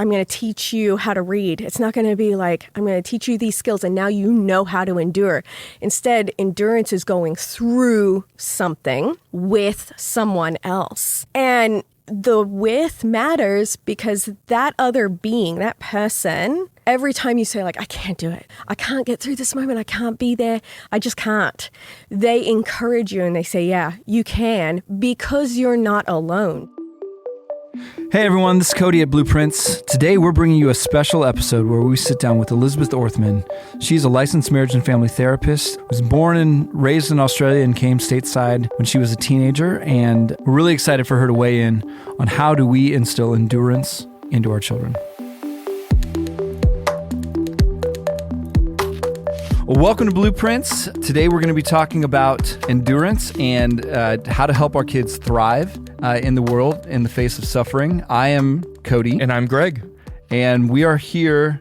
I'm going to teach you how to read. It's not going to be like, I'm going to teach you these skills and now you know how to endure. Instead, endurance is going through something with someone else. And the with matters because that other being, that person, every time you say like, I can't do it, I can't get through this moment, I can't be there, I just can't, they encourage you and they say, yeah, you can, because you're not alone. Hey everyone, this is Cody at Blueprints. Today we're bringing you a special episode where we sit down with Elizabeth Orthmann. She's a licensed marriage and family therapist, was born and raised in Australia and came stateside when she was a teenager, and we're really excited for her to weigh in on how do we instill endurance into our children. Well, welcome to Blueprints. Today we're going to be talking about endurance and how to help our kids thrive in the world in the face of suffering. I am Cody. And I'm Greg. And we are here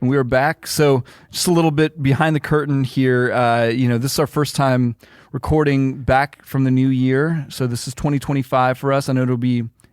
and we are back. So just a little bit behind the curtain here. This is our first time recording back from the new year. So this is 2025 for us. I know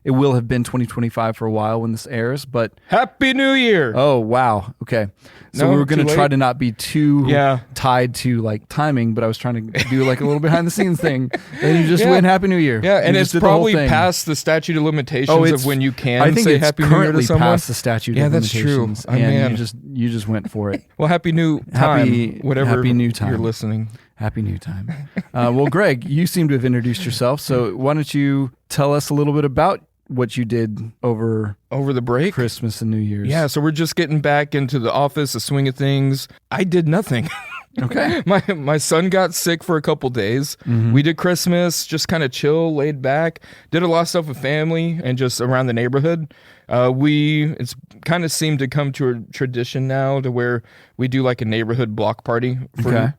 it will have been 2025 for a while when this airs, but Happy New Year! Oh, wow. Okay. So we were going to try to not be too tied to like timing, but I was trying to do like a little behind the scenes thing. And you just went Happy New Year. Yeah, and it's probably past the statute of limitations of when you can say Happy New Year to someone. I think it's currently past the statute of limitations. Yeah, that's true. And you just went for it. Well, Happy New Time, whatever happy new time. You're listening. Happy New Time. Well, Greg, you seem to have introduced yourself, so why don't you tell us a little bit about what you did over the break, Christmas and New Year's. Yeah, so we're just getting back into the office, the swing of things. I did nothing. Okay. My son got sick for a couple days. Mm-hmm. We did Christmas, just kind of chill, laid back. Did a lot of stuff with family and just around the neighborhood. It's kind of seemed to come to a tradition now to where we do like a neighborhood block party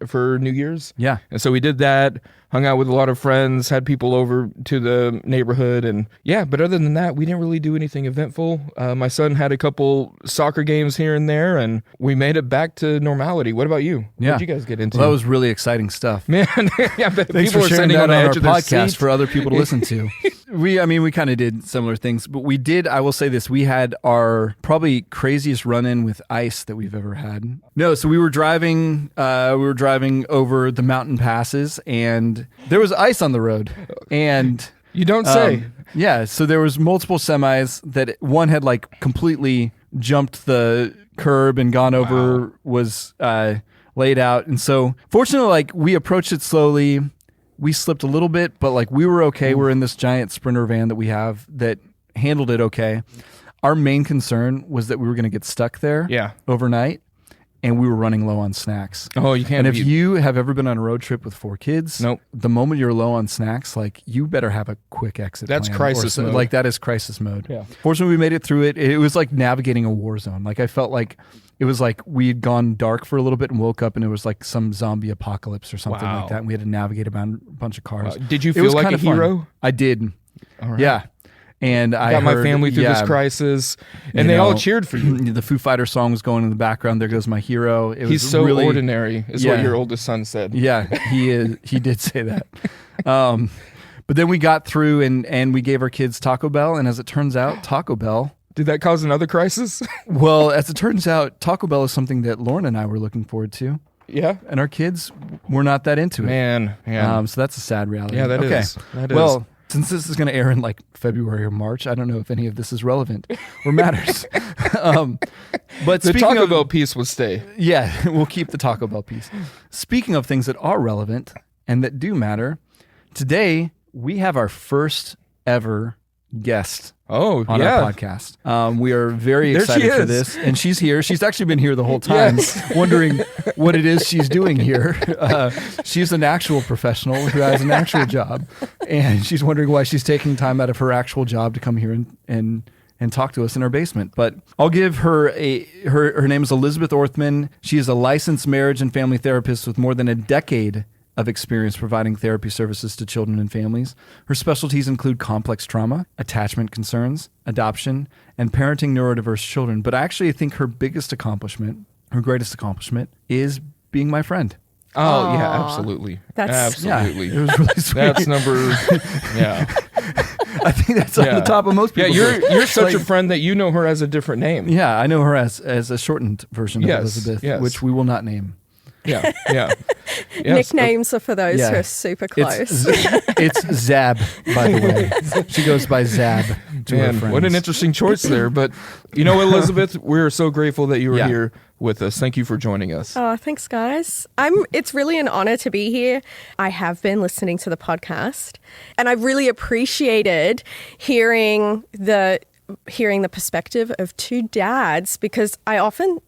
for New Year's. Yeah. And so we did that, hung out with a lot of friends, had people over to the neighborhood, and but other than that, we didn't really do anything eventful. My son had a couple soccer games here and there, and we made it back to normality. What about you? Yeah. What did you guys get into? Well, that was really exciting stuff. Man, thanks for sharing that on our podcast for other people to listen to. We kind of did similar things, but we did, I will say this, we had our probably craziest run-in with ice that we've ever had. No, so we were driving over the mountain passes, and there was ice on the road. And you don't say. Yeah, so there was multiple semis that one had like completely jumped the curb and gone over, was laid out. And so fortunately, like, we approached it slowly. We slipped a little bit, but like, we were okay. We're in this giant Sprinter van that we have that handled it okay. Our main concern was that we were going to get stuck there overnight, and we were running low on snacks. Oh, you can't. And if you have ever been on a road trip with 4 kids, the moment you're low on snacks, like, you better have a quick exit. That's plan crisis mode. Like, that is crisis mode. Yeah. Fortunately, we made it through it. It was like navigating a war zone. Like, I felt like it was like we had gone dark for a little bit and woke up and it was like some zombie apocalypse or something like that. And we had to navigate around a bunch of cars. Did you feel like a hero? Fun. I did. All right. Yeah. And I got my family through this crisis, and they all cheered for you. The Foo Fighters song was going in the background. There goes my hero. He's so really ordinary, is what your oldest son said. Yeah, he is. He did say that. But then we got through, and we gave our kids Taco Bell, and as it turns out, Taco Bell. Did that cause another crisis? Well, as it turns out, Taco Bell is something that Lauren and I were looking forward to. Yeah. And our kids were not that into it. Man. So that's a sad reality. Yeah, that is. Well, since this is going to air in like February or March, I don't know if any of this is relevant or matters. But the Taco Bell piece will stay. Yeah, we'll keep the Taco Bell piece. Speaking of things that are relevant and that do matter, today we have our first ever guest on our podcast. We are very excited for this, and she's here. She's actually been here the whole time, wondering what it is she's doing here. She's an actual professional who has an actual job, and she's wondering why she's taking time out of her actual job to come here and talk to us in our basement. But I'll give her her name is Elizabeth Orthmann. She is a licensed marriage and family therapist with more than a decade of experience providing therapy services to children and families. Her specialties include complex trauma, attachment concerns, adoption, and parenting neurodiverse children. But I actually think her greatest accomplishment is being my friend. Oh, yeah, absolutely. Absolutely. Yeah, it was really sweet. That's number, I think that's on the top of most people. Yeah, you're such a friend that you know her as a different name. Yeah, I know her as a shortened version of Elizabeth, which we will not name. Yeah. Nicknames are for those who are super close. It's Zab, by the way. She goes by Zab to her friends. What an interesting choice there. But you know, Elizabeth, we're so grateful that you were here with us. Thank you for joining us. Oh, thanks, guys. It's really an honor to be here. I have been listening to the podcast, and I've really appreciated hearing the perspective of two dads, because I often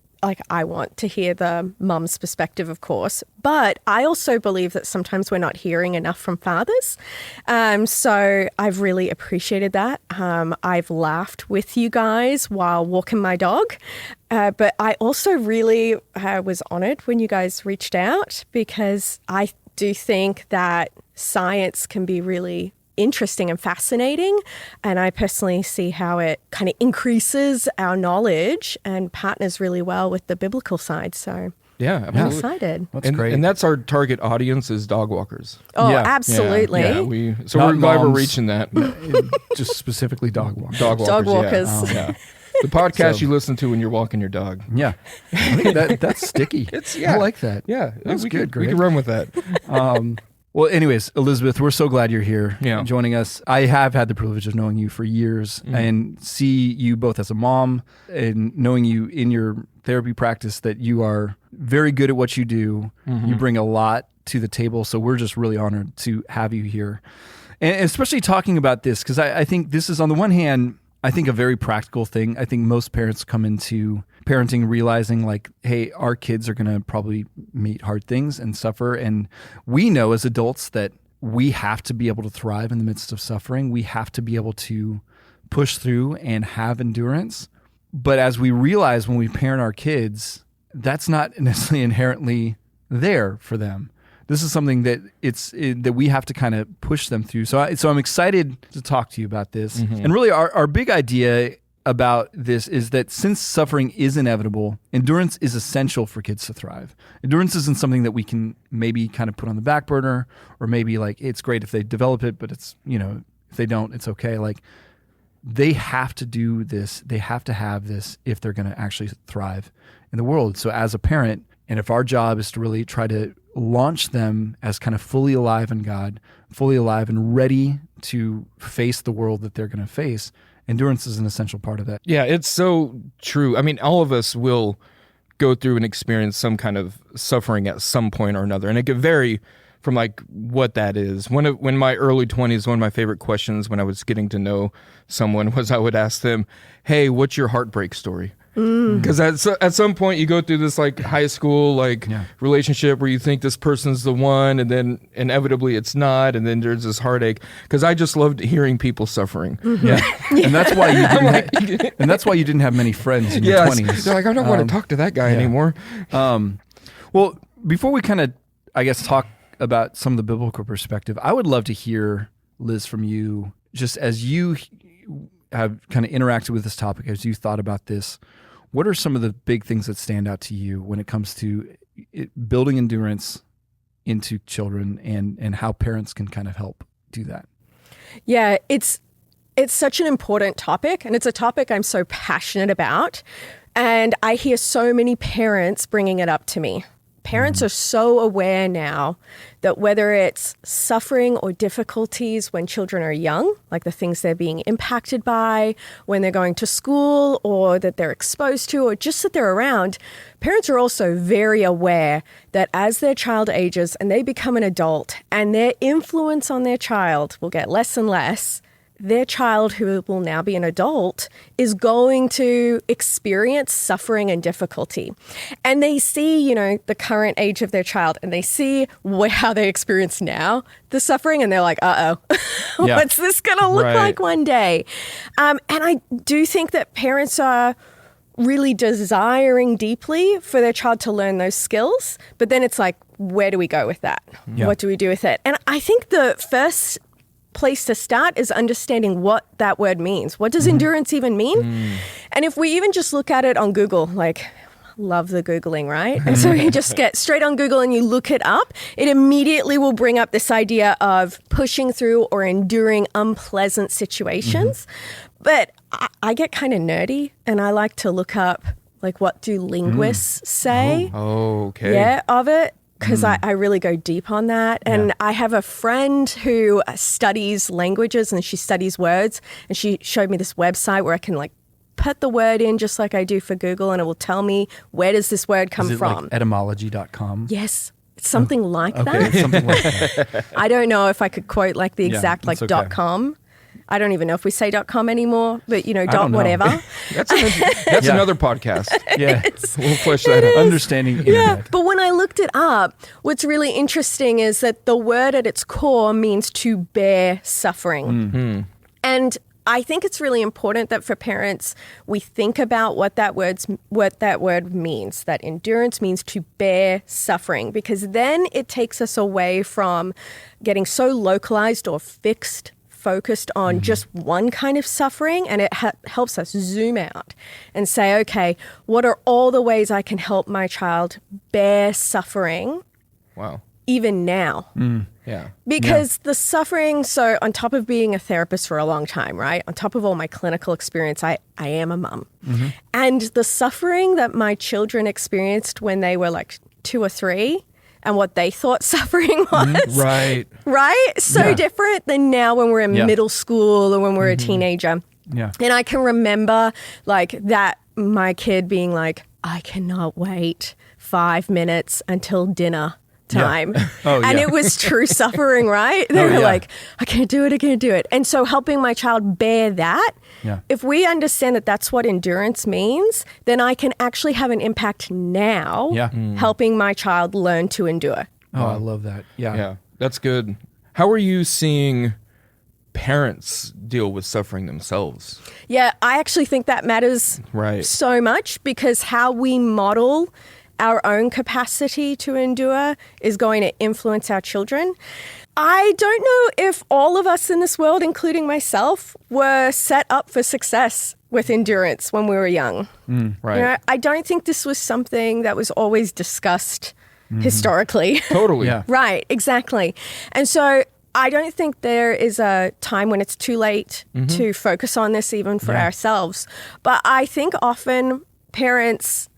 I want to hear the mum's perspective, of course, but I also believe that sometimes we're not hearing enough from fathers. So I've really appreciated that. I've laughed with you guys while walking my dog. But I also really was honored when you guys reached out, because I do think that science can be really interesting and fascinating, and I personally see how it kind of increases our knowledge and partners really well with the biblical side. So I'm excited. That's great. And that's our target audience, is dog walkers. Oh, absolutely. We're glad we're reaching that. Just specifically dog walkers. Dog walkers. Yeah. The podcast you listen to when you're walking your dog. Yeah. I think that's sticky. I like that. Yeah. That's good, Greg. We can run with that. Well, anyways, Elizabeth, we're so glad you're here joining us. I have had the privilege of knowing you for years and see you both as a mom, and knowing you in your therapy practice, that you are very good at what you do. You bring a lot to the table. So we're just really honored to have you here. And especially talking about this, because I think this is, on the one hand, I think a very practical thing. I think most parents come into parenting realizing like, hey, our kids are going to probably meet hard things and suffer. And we know as adults that we have to be able to thrive in the midst of suffering. We have to be able to push through and have endurance. But as we realize when we parent our kids, that's not necessarily inherently there for them. This is something that that we have to kind of push them through. So I'm excited to talk to you about this. And really our big idea about this is that since suffering is inevitable, endurance is essential for kids to thrive. Endurance isn't something that we can maybe kind of put on the back burner, or maybe like it's great if they develop it, but it's, if they don't, it's okay. Like, they have to do this. They have to have this if they're going to actually thrive in the world. So as a parent, and if our job is to really try to launch them as kind of fully alive in God, fully alive and ready to face the world that they're going to face, endurance is an essential part of that. Yeah, it's so true. I mean, all of us will go through and experience some kind of suffering at some point or another, and it could vary from like what that is. When my early 20s, one of my favorite questions when I was getting to know someone was, I would ask them, hey, what's your heartbreak story? Because at some point you go through this like high school relationship where you think this person's the one, and then inevitably it's not, and then there's this heartache. Because I just loved hearing people suffering. And that's why you didn't have many friends in your 20s. They're like, I don't want to talk to that guy anymore. Well, before we kind of, I guess, talk about some of the biblical perspective, I would love to hear, Liz, from you, just as you have kind of interacted with this topic, as you thought about this. What are some of the big things that stand out to you when it comes to building endurance into children, and how parents can kind of help do that? Yeah, it's such an important topic, and it's a topic I'm so passionate about. And I hear so many parents bringing it up to me. Parents are so aware now that whether it's suffering or difficulties when children are young, like the things they're being impacted by when they're going to school, or that they're exposed to, or just that they're around, parents are also very aware that as their child ages and they become an adult, and their influence on their child will get less and less, their child, who will now be an adult, is going to experience suffering and difficulty. And they see, the current age of their child, and they see how they experience now the suffering, and they're like, what's this going to look like one day? And I do think that parents are really desiring deeply for their child to learn those skills, but then it's like, where do we go with that? What do we do with it? And I think the first place to start is understanding what that word means. What does endurance even mean? And if we even just look at it on Google, like love the Googling, right? And so you just get straight on Google and you look it up. It immediately will bring up this idea of pushing through or enduring unpleasant situations. But I get kind of nerdy and I like to look up, like, what do linguists say? Okay. Yeah, of it. Because I really go deep on that. And I have a friend who studies languages and she studies words. And she showed me this website where I can like put the word in just like I do for Google and it will tell me where does this word come from. Like etymology.com? Yes. It's something like that. Okay, something like that. I don't know if I could quote like the exact like okay. .com. I don't even know if we say .com anymore, but dot whatever. That's another podcast. Yeah. We'll flesh that out. Understanding internet. Yeah, but when I looked it up, what's really interesting is that the word at its core means to bear suffering. And I think it's really important that for parents, we think about what that word means, that endurance means to bear suffering, because then it takes us away from getting so localized or focused on just one kind of suffering, and it helps us zoom out and say, okay, what are all the ways I can help my child bear suffering even now? Yeah. Because the suffering, so on top of being a therapist for a long time, right? On top of all my clinical experience, I am a mum. And the suffering that my children experienced when they were like 2 or 3 and what they thought suffering was. Right. Right? So different than now when we're in middle school or when we're a teenager. Yeah. And I can remember like that, my kid being like, I cannot wait 5 minutes until dinner time. And it was true suffering, right? They were like, I can't do it. And so helping my child bear that, if we understand that that's what endurance means, then I can actually have an impact now helping my child learn to endure. Oh, I love that. Yeah, that's good. How are you seeing parents deal with suffering themselves? Yeah, I actually think that matters so much, because how we model our own capacity to endure is going to influence our children. I don't know if all of us in this world, including myself, were set up for success with endurance when we were young. I don't think this was something that was always discussed historically. Totally. Right, exactly. And so I don't think there is a time when it's too late to focus on this even for ourselves. But I think often parents,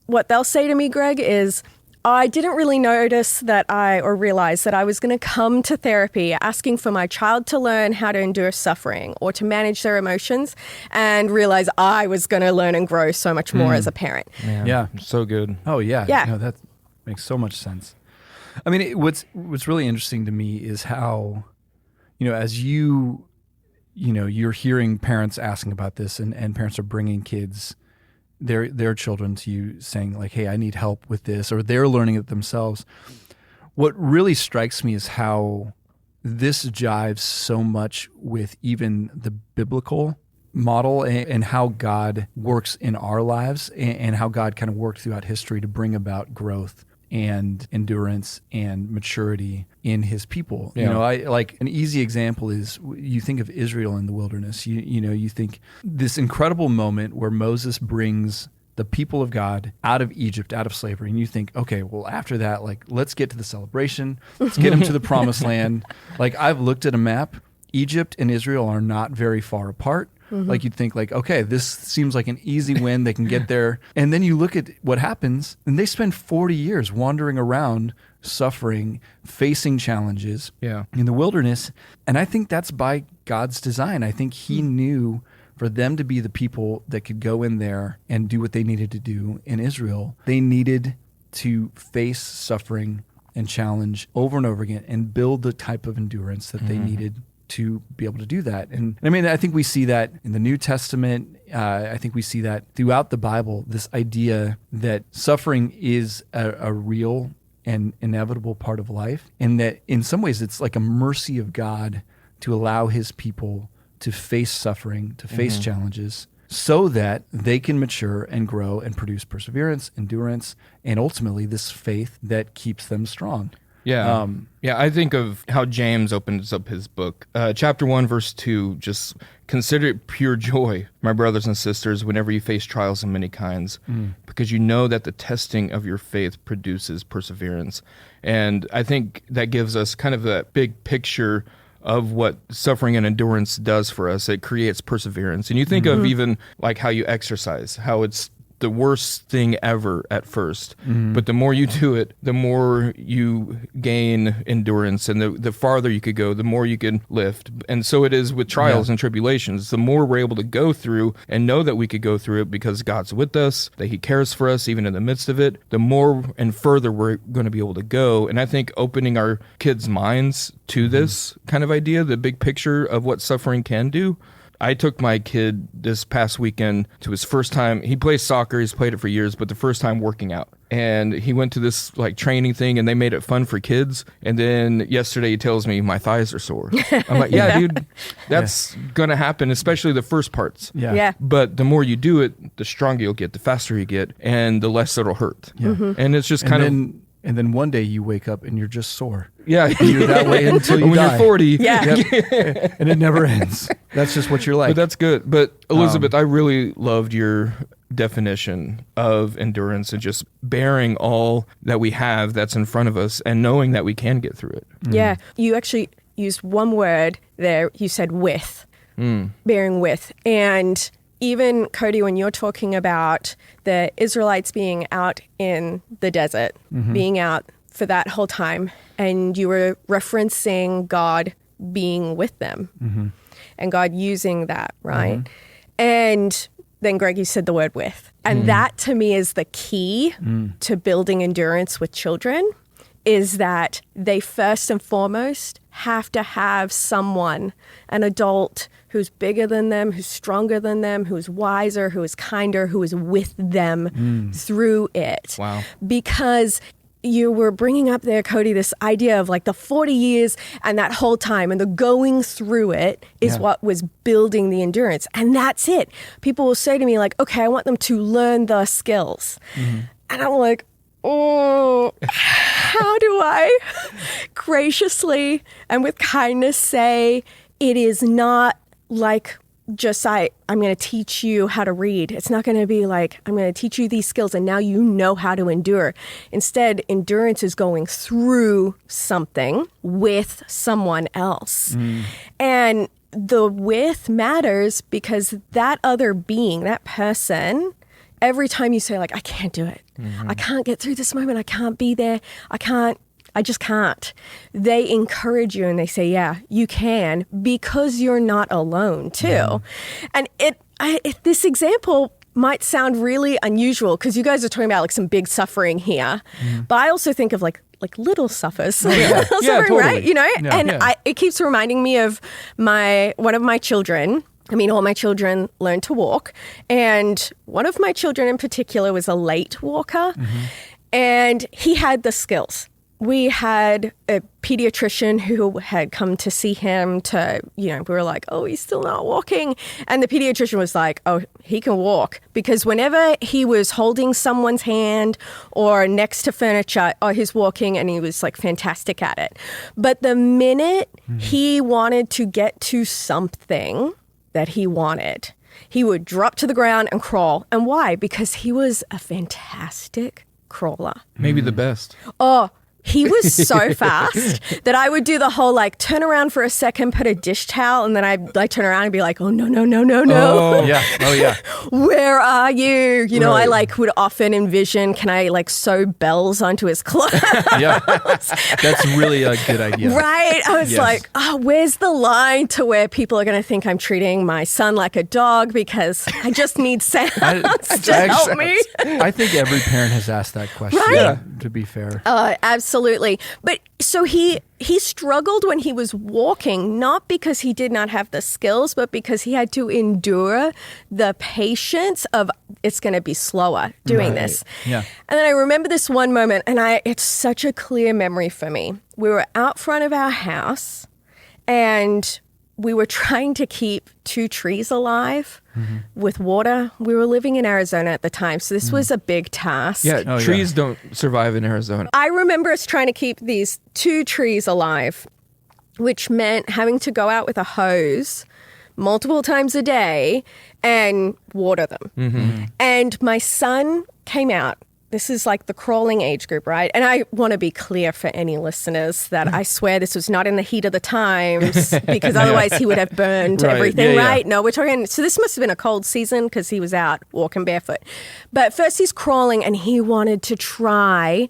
what they'll say to me, Greg, is, I didn't really notice or realize that I was going to come to therapy asking for my child to learn how to endure suffering or to manage their emotions, and realize I was going to learn and grow so much more as a parent. Yeah. So good. Oh, yeah. Yeah. No, that makes so much sense. I mean, what's really interesting to me is how, as you're hearing parents asking about this, and parents are bringing kids, their children to you saying like, hey, I need help with this, or they're learning it themselves. What really strikes me is how this jives so much with even the biblical model and how God works in our lives, and how God kind of worked throughout history to bring about growth and endurance and maturity in his people. I like an easy example is, you think of Israel in the wilderness. You think this incredible moment where Moses brings the people of God out of Egypt, out of slavery, and you think, okay, well, after that, like, let's get to the celebration, let's get them to the promised land. Like, I've looked at a map. Egypt and Israel are not very far apart. Like, you'd think like, okay, this seems like an easy win. They can get there. And then you look at what happens, and they spend 40 years wandering around, suffering, facing challenges in the wilderness. And I think that's by God's design. I think he knew for them to be the people that could go in there and do what they needed to do in Israel, they needed to face suffering and challenge over and over again and build the type of endurance that they needed to be able to do that. And I mean, I think we see that in the New Testament. I think we see that throughout the Bible, this idea that suffering is a real and inevitable part of life, and that in some ways it's like a mercy of God to allow his people to face suffering, to face challenges, so that they can mature and grow and produce perseverance, endurance, and ultimately this faith that keeps them strong. I think of how James opens up his book. Chapter 1, verse 2 just consider it pure joy, my brothers and sisters, whenever you face trials of many kinds, because you know that the testing of your faith produces perseverance. And I think that gives us kind of that big picture of what suffering and endurance does for us. It creates perseverance. And you think of even like how you exercise, how it's the worst thing ever at first. But the more you do it, the more you gain endurance, and the farther you could go, the more you can lift. And so it is with trials and tribulations. The more we're able to go through and know that we could go through it because God's with us, that he cares for us even in the midst of it, the more and further we're going to be able to go. And I think opening our kids' minds to this kind of idea, the big picture of what suffering can do. I took my kid this past weekend to his first time. He plays soccer. He's played it for years, but the first time working out. And he went to this like training thing, and they made it fun for kids. And then yesterday he tells me my thighs are sore. I'm like, yeah, dude, that's going to happen, especially the first parts. Yeah. But the more you do it, the stronger you'll get, the faster you get, and the less it'll hurt. And it's just And then one day you wake up and you're just sore. Yeah. And you're that way until you when die. you're 40. Yeah. Yep. And it never ends. That's just what you're like. But that's good. But Elizabeth, I really loved your definition of endurance and just bearing all that we have that's in front of us and knowing that we can get through it. Yeah. You actually used one word there. You said with, bearing with. And even, Cody, when you're talking about the Israelites being out in the desert, being out for that whole time, and you were referencing God being with them and God using that, right? And then, Greg, you said the word with. And that, to me, is the key to building endurance with children, is that they first and foremost have to have someone, an adult who's bigger than them, who's stronger than them, who's wiser, who is kinder, who is with them through it. Wow. Because you were bringing up there, Cody, this idea of like the 40 years and that whole time and the going through it is what was building the endurance. And that's it. People will say to me like, okay, I want them to learn the skills. And I'm like, oh, how do I graciously and with kindness say it is not like just I'm going to teach you how to read. It's not going to be like, I'm going to teach you these skills and now you know how to endure. Instead, endurance is going through something with someone else. And the with matters because that other being, that person, every time you say like, I can't do it. I can't get through this moment. I can't be there. I just can't. They encourage you and they say, yeah, you can, because you're not alone too. And this example might sound really unusual because you guys are talking about like some big suffering here. But I also think of like little suffers, little suffering, totally. right? You know, it keeps reminding me of one of my children. I mean, all my children learned to walk. And one of my children in particular was a late walker. And he had the skills. We had a pediatrician who had come to see him we were like, oh, he's still not walking. And the pediatrician was like, oh, he can walk. Because whenever he was holding someone's hand or next to furniture, he's walking, and he was like fantastic at it. But the minute he wanted to get to something that he wanted, he would drop to the ground and crawl. And why? Because he was a fantastic crawler. Maybe the best. Oh, he was so fast that I would do the whole like turn around for a second, put a dish towel, and then I'd like turn around and be like, oh, no. Oh, yeah. Where are you? You know, I like would often envision, can I like sew bells onto his clothes? Yeah. That's really a good idea. Right? I was like, oh, where's the line to where people are going to think I'm treating my son like a dog because I just need sounds to help me? I think every parent has asked that question, Right? to be fair. Absolutely. But so he struggled when he was walking, not because he did not have the skills, but because he had to endure the patience of it's going to be slower doing this. Yeah. And then I remember this one moment, and it's such a clear memory for me. We were out front of our house, and we were trying to keep 2 trees alive with water. We were living in Arizona at the time, so this was a big task. Yeah, trees don't survive in Arizona. I remember us trying to keep these 2 trees alive, which meant having to go out with a hose, multiple times a day and water them. Mm-hmm. And my son came out. This is like the crawling age group, right? And I want to be clear for any listeners that I swear this was not in the heat of the times, because otherwise he would have burned everything, right? No, we're talking, so this must have been a cold season because he was out walking barefoot. But first he's crawling and he wanted to try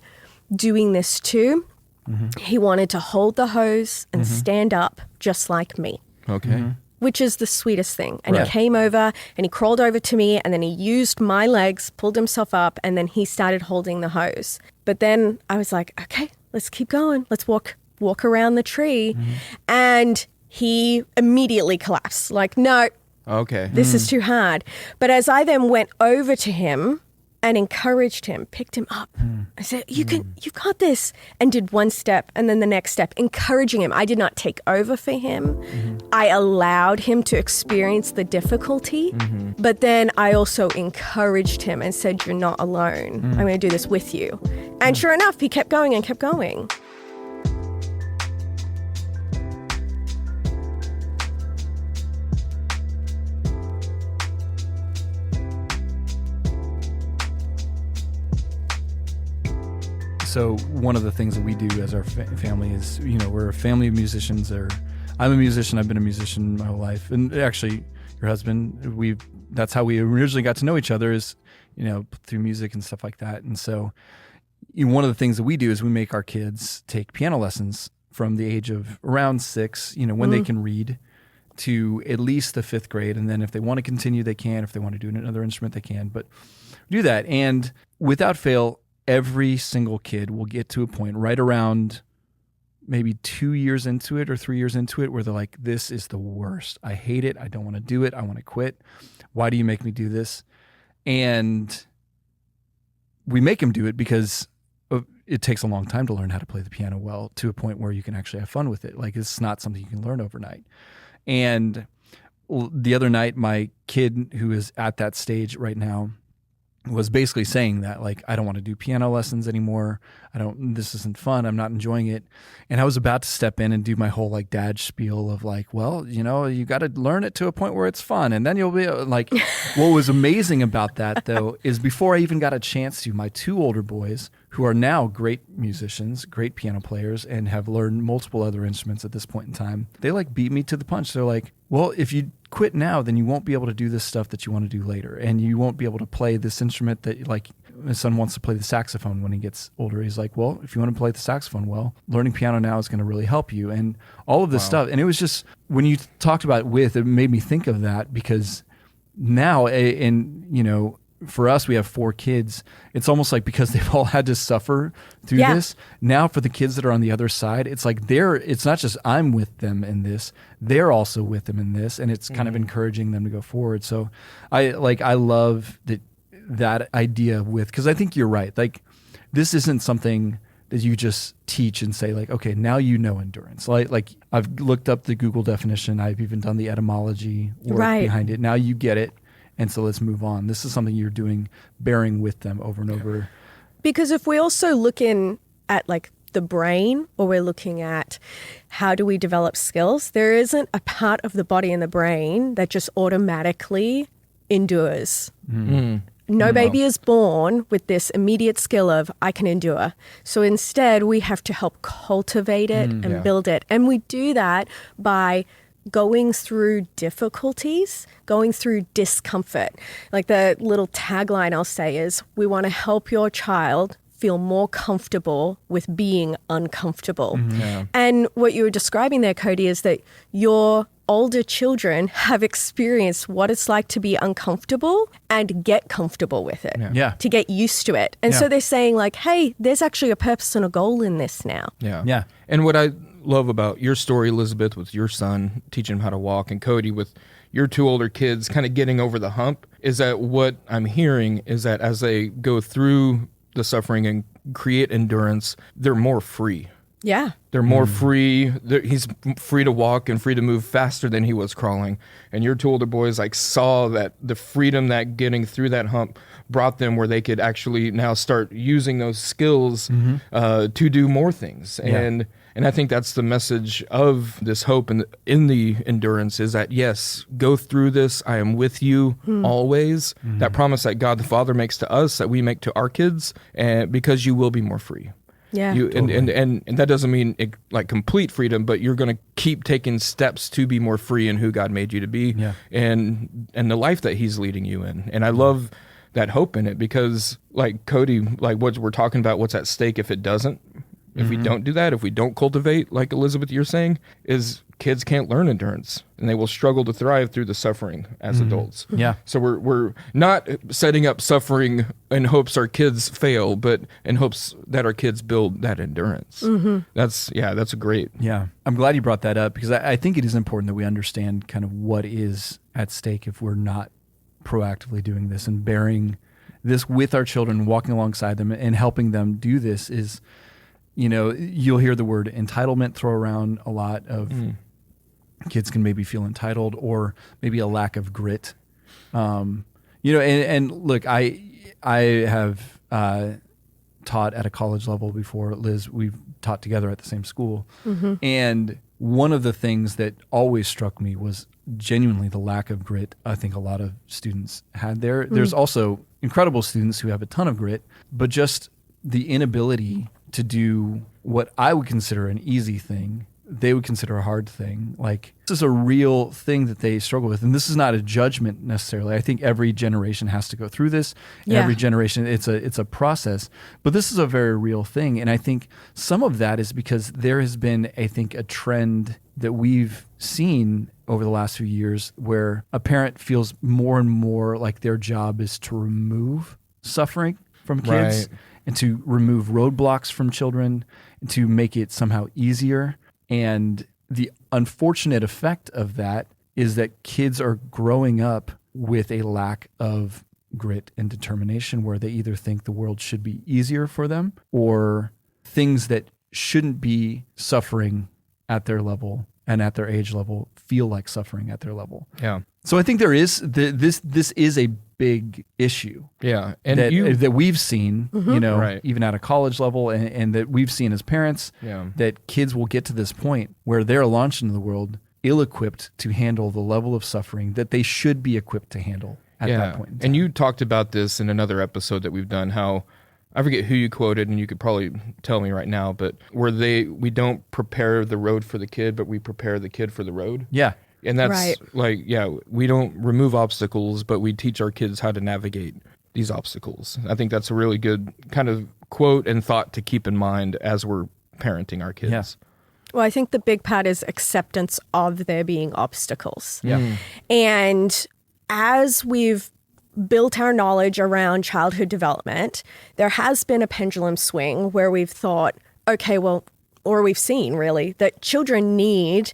doing this too. Mm-hmm. He wanted to hold the hose and stand up just like me. Okay. Mm-hmm. Which is the sweetest thing. And he came over and he crawled over to me and then he used my legs, pulled himself up, and then he started holding the hose. But then I was like, okay, let's keep going. Let's walk around the tree. Mm-hmm. And he immediately collapsed. Like, no, this is too hard. But as I then went over to him and encouraged him, picked him up. I said, you've got this. And did one step and then the next step, encouraging him. I did not take over for him. I allowed him to experience the difficulty, but then I also encouraged him and said, you're not alone. I'm going to do this with you. And sure enough, he kept going and kept going. So one of the things that we do as our family is, we're a family of musicians. I'm a musician. I've been a musician my whole life. And actually, your husband, that's how we originally got to know each other, is, through music and stuff like that. And so one of the things that we do is we make our kids take piano lessons from the age of around 6, when they can read, to at least the 5th grade. And then if they want to continue, they can. If they want to do another instrument, they can. But do that. And without fail, every single kid will get to a point right around maybe 2 years into it or 3 years into it where they're like, this is the worst. I hate it. I don't want to do it. I want to quit. Why do you make me do this? And we make them do it because it takes a long time to learn how to play the piano well, to a point where you can actually have fun with it. Like, it's not something you can learn overnight. And the other night, my kid, who is at that stage right now, was basically saying that, like, I don't want to do piano lessons anymore. This isn't fun. I'm not enjoying it. And I was about to step in and do my whole like dad spiel of like, well, you got to learn it to a point where it's fun. And then you'll be like, what was amazing about that though, is before I even got a chance to, my 2 older boys, who are now great musicians, great piano players, and have learned multiple other instruments at this point in time, they like beat me to the punch. They're like, well, if you quit now, then you won't be able to do this stuff that you want to do later. And you won't be able to play this instrument that, like, my son wants to play the saxophone when he gets older. He's like, well, if you want to play the saxophone well, learning piano now is going to really help you. And all of this stuff. And it was just, when you talked about it made me think of that, because now, for us, we have 4 kids. It's almost like, because they've all had to suffer through this. Now for the kids that are on the other side, it's like it's not just I'm with them in this, they're also with them in this, and it's kind of encouraging them to go forward. So I love that idea because I think you're right. Like, this isn't something that you just teach and say like, okay, now endurance. Like I've looked up the Google definition. I've even done the etymology work behind it. Now you get it. And so let's move on. This is something you're doing, bearing with them over and over. Because if we're also looking at like the brain, or we're looking at how do we develop skills, there isn't a part of the body and the brain that just automatically endures. No baby is born with this immediate skill of, I can endure. So instead, we have to help cultivate it and build it. And we do that by going through difficulties, going through discomfort. Like the little tagline I'll say is, we want to help your child feel more comfortable with being uncomfortable. And what you were describing there, Cody, is that your older children have experienced what it's like to be uncomfortable and get comfortable with it, to get used to it. And so they're saying like, hey, there's actually a purpose and a goal in this now. Yeah. And what I love about your story, Elizabeth, with your son teaching him how to walk, and Cody with your 2 older kids kind of getting over the hump, is that what I'm hearing is that as they go through the suffering and create endurance, they're more free. Yeah. They're more free. He's free to walk and free to move faster than he was crawling. And your 2 older boys like saw that the freedom that getting through that hump brought them, where they could actually now start using those skills to do more things. And And I think that's the message of this hope in the endurance is that, yes, go through this. I am with you always. That promise that God the Father makes to us, that we make to our kids, and because you will be more free. Yeah. And that doesn't mean like complete freedom, but you're going to keep taking steps to be more free in who God made you to be and the life that he's leading you in. And I love that hope in it because like Cody, like what we're talking about, what's at stake if it doesn't, if we don't do that, if we don't cultivate, like Elizabeth, you're saying, is kids can't learn endurance and they will struggle to thrive through the suffering as adults. Yeah. So we're not setting up suffering in hopes our kids fail, but in hopes that our kids build that endurance. That's a great. Yeah. I'm glad you brought that up because I think it is important that we understand kind of what is at stake if we're not proactively doing this and bearing this with our children, walking alongside them and helping them do this is, you know, you'll hear the word entitlement throw around a lot of kids can maybe feel entitled or maybe a lack of grit. You know, and look, I have taught at a college level before. Liz, we've taught together at the same school. And one of the things that always struck me was genuinely the lack of grit I think a lot of students had there. There's also incredible students who have a ton of grit, but just the inability to do what I would consider an easy thing, they would consider a hard thing. Like, this is a real thing that they struggle with. And this is not a judgment necessarily. I think every generation has to go through this. Yeah. Every generation, it's a process. But this is a very real thing. And I think some of that is because there has been, I think, a trend that we've seen over the last few years where a parent feels more and more like their job is to remove suffering from kids. Right. And to remove roadblocks from children, and to make it somehow easier. And the unfortunate effect of that is that kids are growing up with a lack of grit and determination where they either think the world should be easier for them or things that shouldn't be suffering at their level and at their age level feel like suffering at their level. Yeah. So I think there is this is a big issue. Yeah. And that we've seen, you know, Right. even at a college level and that we've seen as parents, that kids will get to this point where they're launched into the world ill-equipped to handle the level of suffering that they should be equipped to handle at that point in time. And you talked about this in another episode that we've done, how I forget who you quoted, and you could probably tell me right now, but where we don't prepare the road for the kid, but we prepare the kid for the road. Yeah. And that's Right. like, we don't remove obstacles, but we teach our kids how to navigate these obstacles. I think that's a really good kind of quote and thought to keep in mind as we're parenting our kids. Yeah. Well, I think the big part is acceptance of there being obstacles. Yeah. And as we've built our knowledge around childhood development, there has been a pendulum swing where we've thought, okay, well, or we've seen really that children need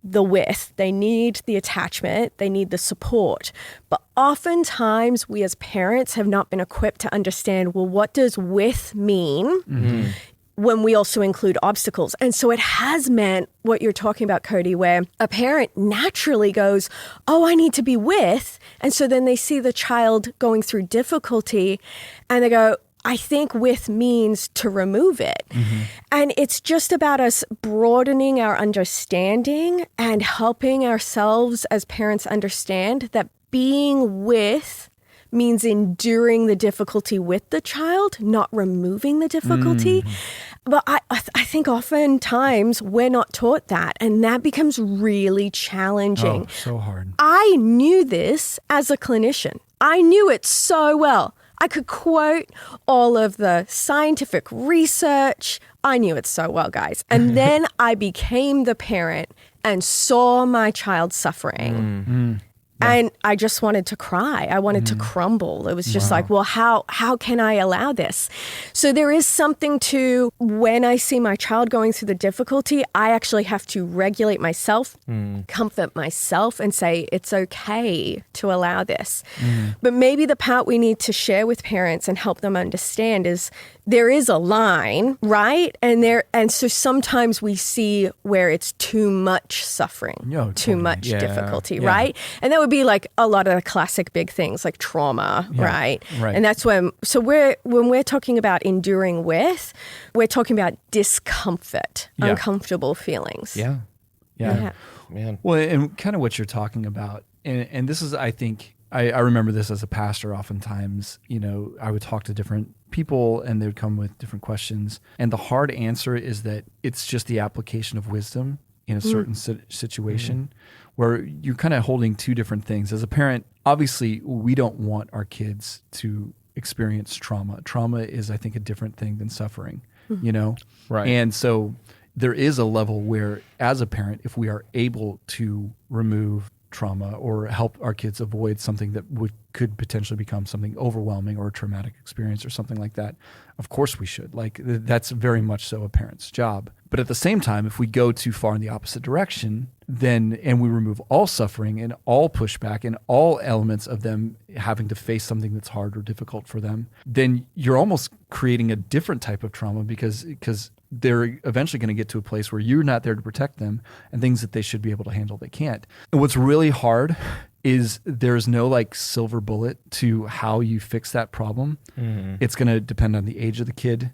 the width, they need the attachment, they need the support. But oftentimes we as parents have not been equipped to understand, well, what does width mean when we also include obstacles? And so it has meant what you're talking about, Cody, where a parent naturally goes, oh, I need to be with. And so then they see the child going through difficulty and they go, I think with means to remove it. And it's just about us broadening our understanding and helping ourselves as parents understand that being with means enduring the difficulty with the child, not removing the difficulty. But I think oftentimes we're not taught that, and that becomes really challenging. Oh, so hard. I knew this as a clinician. I knew it so well. I could quote all of the scientific research. I knew it so well, guys. And then I became the parent and saw my child suffering. And I just wanted to cry. I wanted to crumble. It was just like, well, how can I allow this? So there is something to when I see my child going through the difficulty, I actually have to regulate myself, comfort myself and say, it's okay to allow this. But maybe the part we need to share with parents and help them understand is there is a line, right? And so sometimes we see where it's too much suffering, too much difficulty, right? And that would be like a lot of the classic big things like trauma, right? Right. And that's when we're talking about enduring with, we're talking about discomfort, uncomfortable feelings. Yeah. Man. Well, and kind of what you're talking about, and this is, I think, I remember this as a pastor. Oftentimes, I would talk to different people and they would come with different questions. And the hard answer is that it's just the application of wisdom in a certain situation where you're kind of holding two different things. As a parent, obviously, we don't want our kids to experience trauma. Trauma is, I think, a different thing than suffering, Right. And so there is a level where, as a parent, if we are able to remove trauma or help our kids avoid something that could potentially become something overwhelming or a traumatic experience or something like that, of course we should. Like, that's very much so a parent's job. But at the same time, if we go too far in the opposite direction, and we remove all suffering and all pushback and all elements of them having to face something that's hard or difficult for them, then you're almost creating a different type of trauma because they're eventually going to get to a place where you're not there to protect them, and things that they should be able to handle, they can't. And what's really hard is there's no like silver bullet to how you fix that problem. Mm-hmm. It's going to depend on the age of the kid,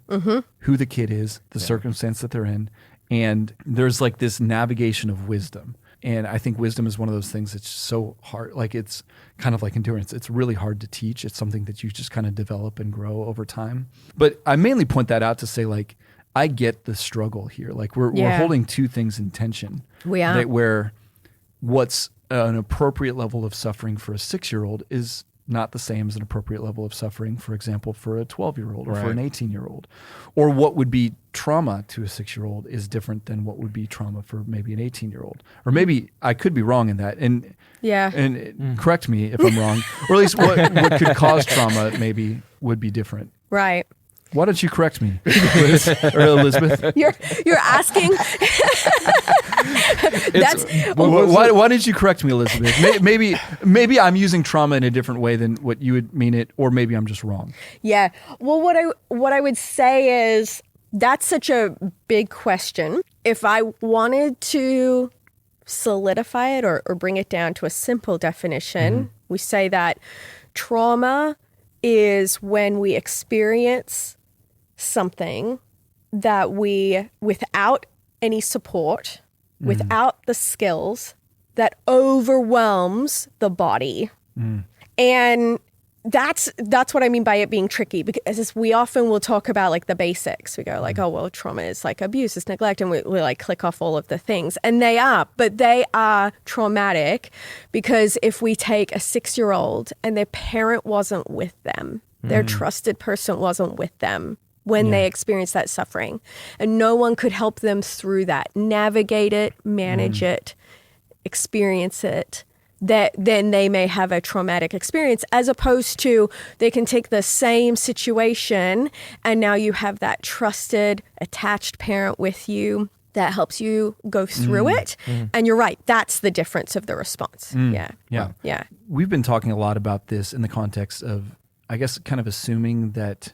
who the kid is, the circumstance that they're in. And there's like this navigation of wisdom. And I think wisdom is one of those things that's so hard. Like, it's kind of like endurance. It's really hard to teach. It's something that you just kind of develop and grow over time. But I mainly point that out to say, like, I get the struggle here. Like, we're holding two things in tension. We are. Where what's an appropriate level of suffering for a 6-year-old is not the same as an appropriate level of suffering, for example, for a 12-year-old or for an 18-year-old. Or what would be trauma to a 6-year-old is different than what would be trauma for maybe an 18-year-old. Or maybe I could be wrong in that. And correct me if I'm wrong. Or at least what could cause trauma maybe would be different. Right. Why don't you correct me, Liz, or Elizabeth? You're asking. Why didn't you correct me, Elizabeth? Maybe I'm using trauma in a different way than what you would mean it, or maybe I'm just wrong. Yeah. Well, what I would say is that's such a big question. If I wanted to solidify it or bring it down to a simple definition, we say that trauma is when we experience something that we, without any support, without the skills, that overwhelms the body. And that's what I mean by it being tricky, because we often will talk about like the basics. We go like, oh, well, trauma is like abuse, it's neglect, and we like click off all of the things. And they are traumatic, because if we take a 6-year-old and their parent wasn't with them, their trusted person wasn't with them when they experienced that suffering, and no one could help them through that, navigate it, manage it, experience it, then they may have a traumatic experience, as opposed to they can take the same situation and now you have that trusted, attached parent with you that helps you go through it. And you're right, that's the difference of the response. Yeah. We've been talking a lot about this in the context of, I guess, kind of assuming that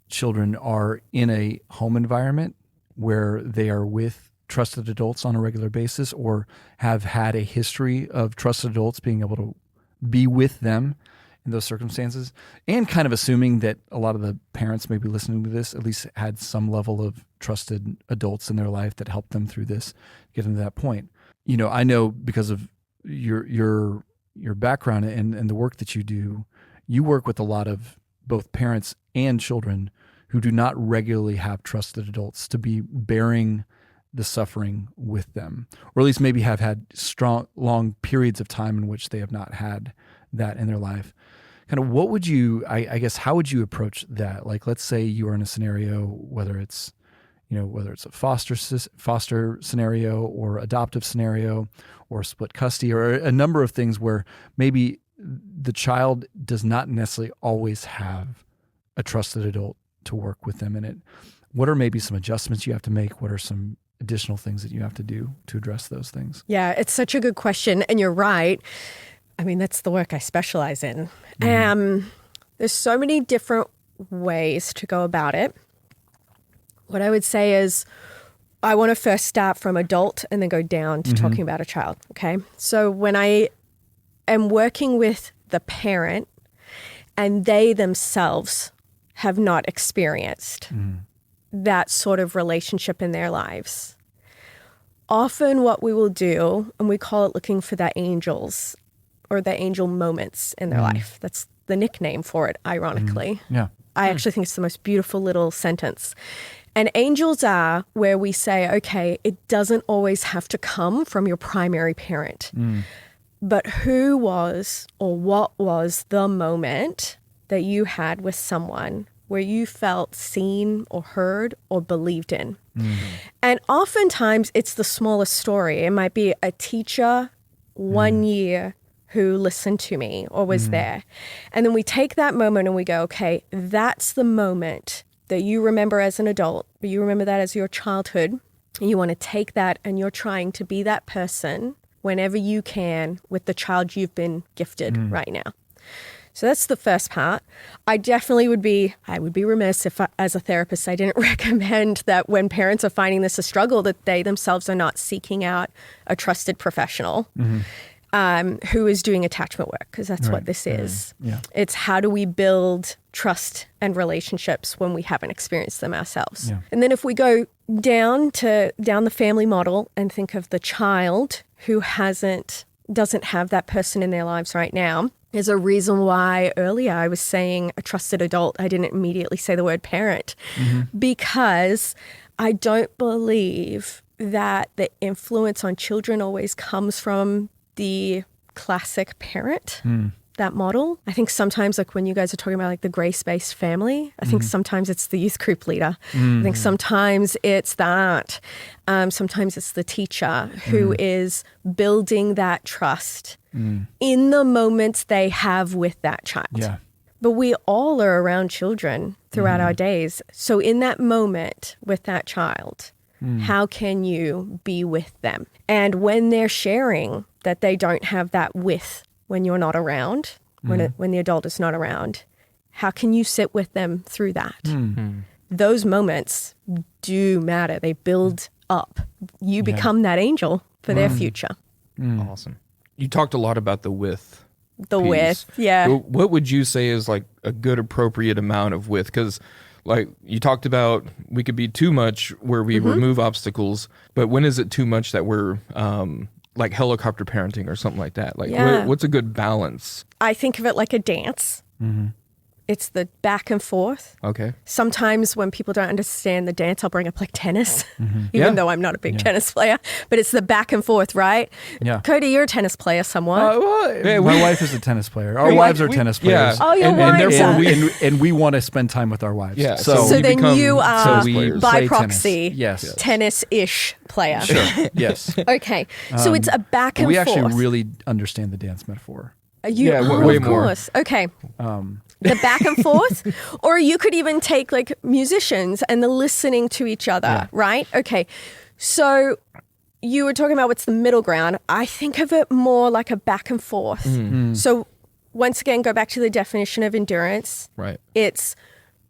children are in a home environment where they are with trusted adults on a regular basis, or have had a history of trusted adults being able to be with them in those circumstances, and kind of assuming that a lot of the parents maybe listening to this at least had some level of trusted adults in their life that helped them through this, get them to that point. I know because of your background and the work that you do, you work with a lot of both parents and children who do not regularly have trusted adults to be bearing the suffering with them, or at least maybe have had long periods of time in which they have not had that in their life. Kind of what would you, I guess, how would you approach that? Like, let's say you are in a scenario, whether it's a foster scenario or adoptive scenario or split custody, or a number of things where maybe the child does not necessarily always have a trusted adult to work with them in it. What are maybe some adjustments you have to make? What are some additional things that you have to do to address those things? Yeah, it's such a good question. And you're right. I mean, that's the work I specialize in. There's so many different ways to go about it. What I would say is I want to first start from adult and then go down to talking about a child. Okay. So when I am working with the parent and they themselves have not experienced that sort of relationship in their lives. Often what we will do, and we call it looking for the angels or the angel moments in their life. That's the nickname for it, ironically. Yeah. I actually think it's the most beautiful little sentence. And angels are where we say, okay, it doesn't always have to come from your primary parent. But who was or what was the moment that you had with someone where you felt seen or heard or believed in? And oftentimes it's the smallest story. It might be a teacher 1 year who listened to me or was there. And then we take that moment and we go, okay, that's the moment that you remember as an adult, but you remember that as your childhood. And you want to take that and you're trying to be that person whenever you can with the child you've been gifted right now. So that's the first part. I would be remiss if as a therapist, I didn't recommend that when parents are finding this a struggle, that they themselves are not seeking out a trusted professional who is doing attachment work, because that's what this is. Yeah. It's how do we build trust and relationships when we haven't experienced them ourselves. Yeah. And then if we go down the family model and think of the child who doesn't have that person in their lives right now, there's a reason why earlier I was saying a trusted adult. I didn't immediately say the word parent because I don't believe that the influence on children always comes from the classic parent, that model. I think sometimes, like when you guys are talking about like the grace-based family, I think sometimes it's the youth group leader. I think sometimes it's the aunt. Sometimes it's the teacher who is building that trust in the moments they have with that child. Yeah. But we all are around children throughout our days. So in that moment with that child, how can you be with them? And when they're sharing that they don't have that with when you're not around, when the adult is not around, how can you sit with them through that? Those moments do matter. They build up. You become that angel for their future. Awesome. You talked a lot about the with. The piece. with, yeah. So what would you say is like a good appropriate amount of with? Because like you talked about, we could be too much where we remove obstacles, but when is it too much that we're like helicopter parenting or something like that? Like what's a good balance? I think of it like a dance. It's the back and forth. Okay. Sometimes when people don't understand the dance, I'll bring up like tennis, even though I'm not a big tennis player, but it's the back and forth, right? Yeah. Cody, you're a tennis player somewhat. My wife is a tennis player. Our wives are tennis players. Oh, your and wives therefore are. And we want to spend time with our wives. Yeah. So So then become you are tennis players. by play proxy, tennis. Yes. tennis-ish player. Sure. Yes. Okay, so it's a back and We forth. actually really understand the dance metaphor. way of more. course. Okay. The back and forth, or you could even take like musicians and the listening to each other, right? Okay. So you were talking about what's the middle ground. I think of it more like a back and forth. So once again, go back to the definition of endurance. Right. It's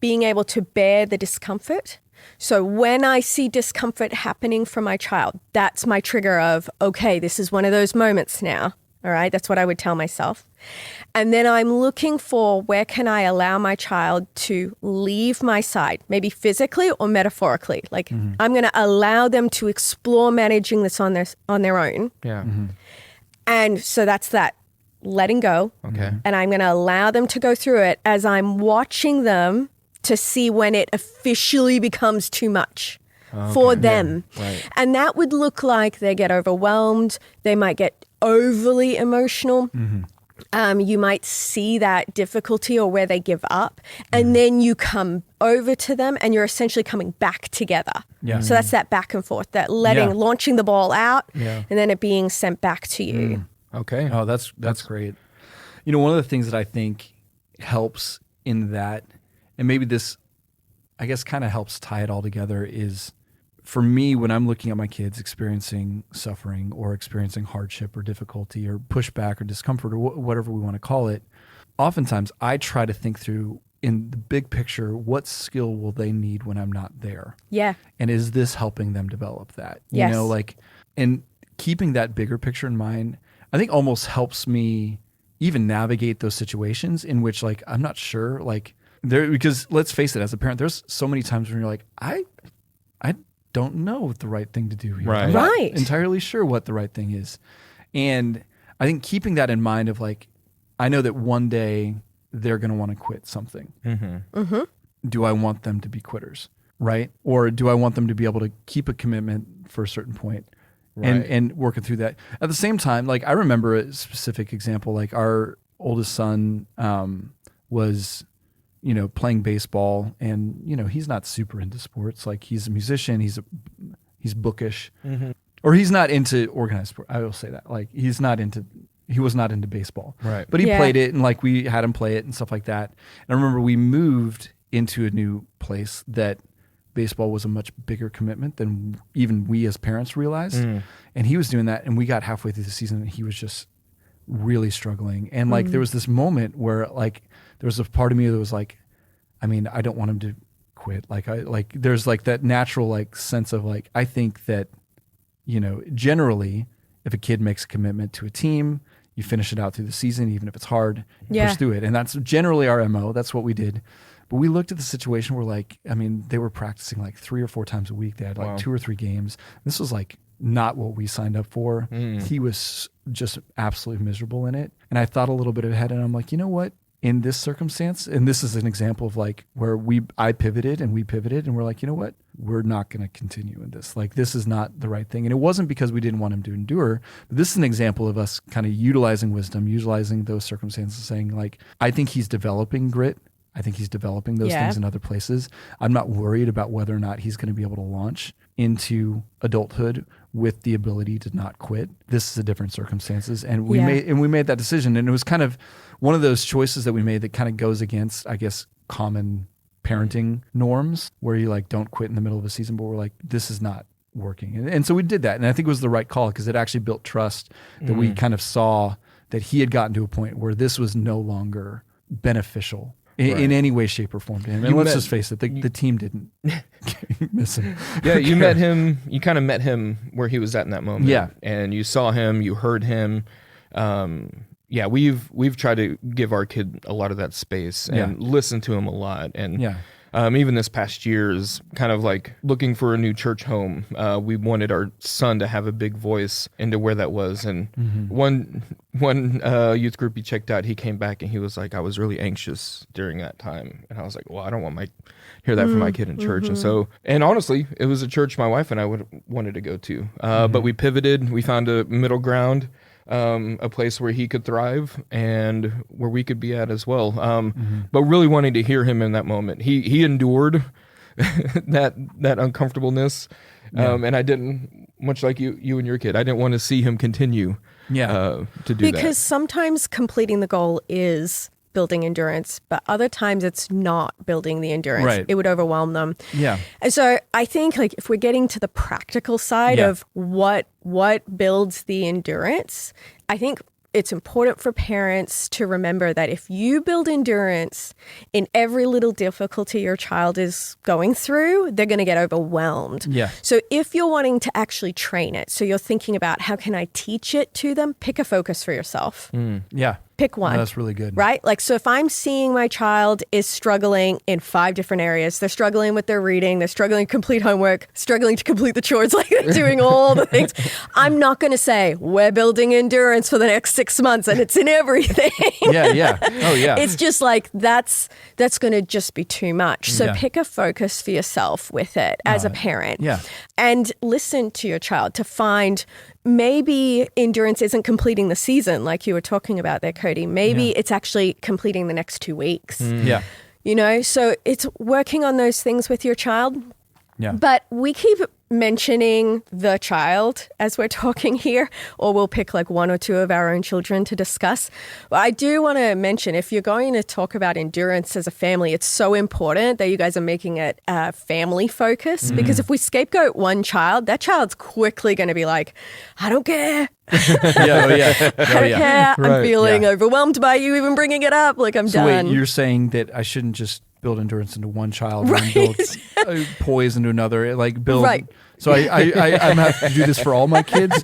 being able to bear the discomfort. So when I see discomfort happening for my child, that's my trigger of, okay, this is one of those moments now. All right, that's what I would tell myself. And then I'm looking for where can I allow my child to leave my side, maybe physically or metaphorically. Like I'm going to allow them to explore managing this on their own. Yeah. And so that's that letting go. Okay. And I'm going to allow them to go through it as I'm watching them to see when it officially becomes too much for them. Right. And that would look like they get overwhelmed. They might get overly emotional. You might see that difficulty or where they give up. And then you come over to them and you're essentially coming back together. Yeah. So that's that back and forth, that launching the ball out Yeah. and then it being sent back to you. Okay. Oh, that's great. You know, one of the things that I think helps in that, and maybe this, I guess, kind of helps tie it all together, is for me, when I'm looking at my kids experiencing suffering or experiencing hardship or difficulty or pushback or discomfort or whatever we want to call it, oftentimes I try to think through in the big picture, what skill will they need when I'm not there? Yeah. And is this helping them develop that? Yes. You know, like, and keeping that bigger picture in mind, I think almost helps me even navigate those situations in which like I'm not sure like there, because let's face it, as a parent, there's so many times when you're like, I don't know what the right thing to do here. I'm not entirely sure what the right thing is. And I think keeping that in mind of like, I know that one day they're going to want to quit something. Do I want them to be quitters? Right? Or do I want them to be able to keep a commitment for a certain point and working through that? At the same time, like I remember a specific example, like our oldest son was, you know, playing baseball, and, you know, he's not super into sports. Like he's a musician, he's bookish, or he's not into organized sport. I will say that. Like he was not into baseball. Right. But he played it, and like we had him play it and stuff like that. And I remember we moved into a new place that baseball was a much bigger commitment than even we as parents realized. And he was doing that, and we got halfway through the season and he was just really struggling. And like there was this moment where like there was a part of me that was like, I mean, I don't want him to quit. Like there's like that natural like sense of like, I think that, you know, generally if a kid makes a commitment to a team, you finish it out through the season, even if it's hard, you push through it. And that's generally our MO. That's what we did. But we looked at the situation where like, I mean, they were practicing like 3 or 4 times a week. They had like 2 or 3 games. This was like not what we signed up for. He was just absolutely miserable in it. And I thought a little bit ahead, and I'm like, you know what? In this circumstance, and this is an example of like where I pivoted and we pivoted, and we're like, you know what? We're not going to continue in this. Like, this is not the right thing. And it wasn't because we didn't want him to endure, but this is an example of us kind of utilizing wisdom, utilizing those circumstances, saying like, I think he's developing grit. I think he's developing those things in other places. I'm not worried about whether or not he's going to be able to launch into adulthood with the ability to not quit. This is a different circumstances. And we made that decision. And it was kind of one of those choices that we made that kind of goes against, I guess, common parenting norms, where you like don't quit in the middle of a season, but we're like, this is not working. And so we did that. And I think it was the right call, because it actually built trust that we kind of saw that he had gotten to a point where this was no longer beneficial in any way, shape, or form to him. And let's just face it, the team didn't miss him. Yeah, you met him. You kind of met him where he was at in that moment. Yeah, and you saw him. You heard him. Yeah, we've tried to give our kid a lot of that space and listen to him a lot. And even this past year is kind of like looking for a new church home. We wanted our son to have a big voice into where that was. And one youth group he checked out, he came back and he was like, I was really anxious during that time. And I was like, well, I don't want hear that from my kid in church. And honestly, it was a church my wife and I wanted to go to. But we pivoted. We found a middle ground. A place where he could thrive and where we could be at as well. But really wanting to hear him in that moment. He endured that uncomfortableness. And I didn't, much like you and your kid, I didn't want to see him continue to do that. Because sometimes completing the goal is building endurance, but other times it's not building the endurance. Right. It would overwhelm them. Yeah. And so I think like if we're getting to the practical side of what builds the endurance, I think it's important for parents to remember that if you build endurance in every little difficulty your child is going through, they're going to get overwhelmed. Yeah. So if you're wanting to actually train it, so you're thinking about how can I teach it to them, pick a focus for yourself. Yeah. Pick one. Oh, that's really good. Right? Like, so if I'm seeing my child is struggling in 5 different areas, they're struggling with their reading, they're struggling to complete homework, struggling to complete the chores, like they're doing all the things. I'm not going to say, we're building endurance for the next 6 months and it's in everything. Yeah. Oh, yeah. It's just like, that's going to just be too much. So pick a focus for yourself with it as a parent. Yeah. And listen to your child to find maybe endurance isn't completing the season like you were talking about there, Cody. Maybe it's actually completing the next 2 weeks. Yeah. You know, so it's working on those things with your child. Yeah. But we keep mentioning the child as we're talking here, or we'll pick like 1 or 2 of our own children to discuss. But I do want to mention, if you're going to talk about endurance as a family, it's so important that you guys are making it a family focus, because if we scapegoat one child, that child's quickly going to be like, I don't care. I don't care. I'm feeling overwhelmed by you even bringing it up. Like, I'm done. Wait, you're saying that I shouldn't just build endurance into one child and build poise into another. Like build. Right. So I'm have to do this for all my kids.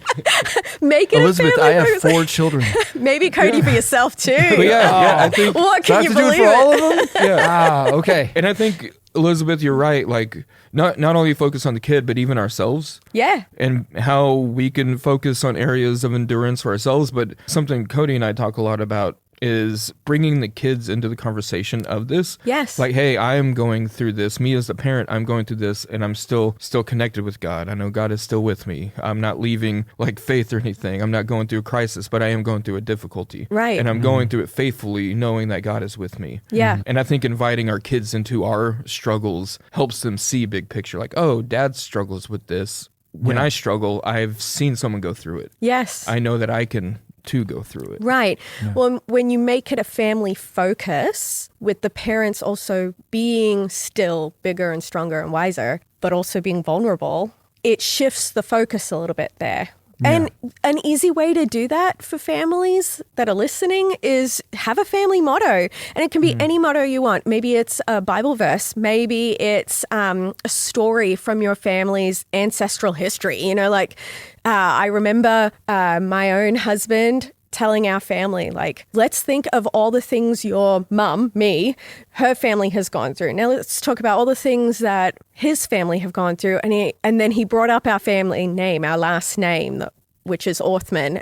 Make it Elizabeth, a family I have focus. 4 children. Maybe Cody for yourself too. But yeah, I think What So I can have you to do it believe for all of them? yeah. Okay. And I think, Elizabeth, you're right. Like, not only focus on the kid, but even ourselves. Yeah. And how we can focus on areas of endurance for ourselves. But something Cody and I talk a lot about is bringing the kids into the conversation of this. Yes. Like, hey, I am going through this. Me as a parent, I'm going through this, and I'm still connected with God. I know God is still with me. I'm not leaving like faith or anything. I'm not going through a crisis, but I am going through a difficulty. Right. And I'm going through it faithfully, knowing that God is with me. Yeah. And I think inviting our kids into our struggles helps them see big picture. Like, oh, dad struggles with this. When I struggle, I've seen someone go through it. Yes. I know that I can too go through it. Right. Yeah. Well, when you make it a family focus, with the parents also being still bigger and stronger and wiser, but also being vulnerable, it shifts the focus a little bit there. Yeah. And an easy way to do that for families that are listening is have a family motto. And it can be any motto you want. Maybe it's a Bible verse. Maybe it's a story from your family's ancestral history. You know, like I remember my own husband telling our family, like, let's think of all the things your mum, me, her family has gone through. Now let's talk about all the things that his family have gone through. And then he brought up our family name, our last name, which is Orthmann.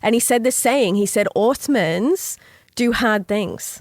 And he said this saying, he said, Orthmanns do hard things.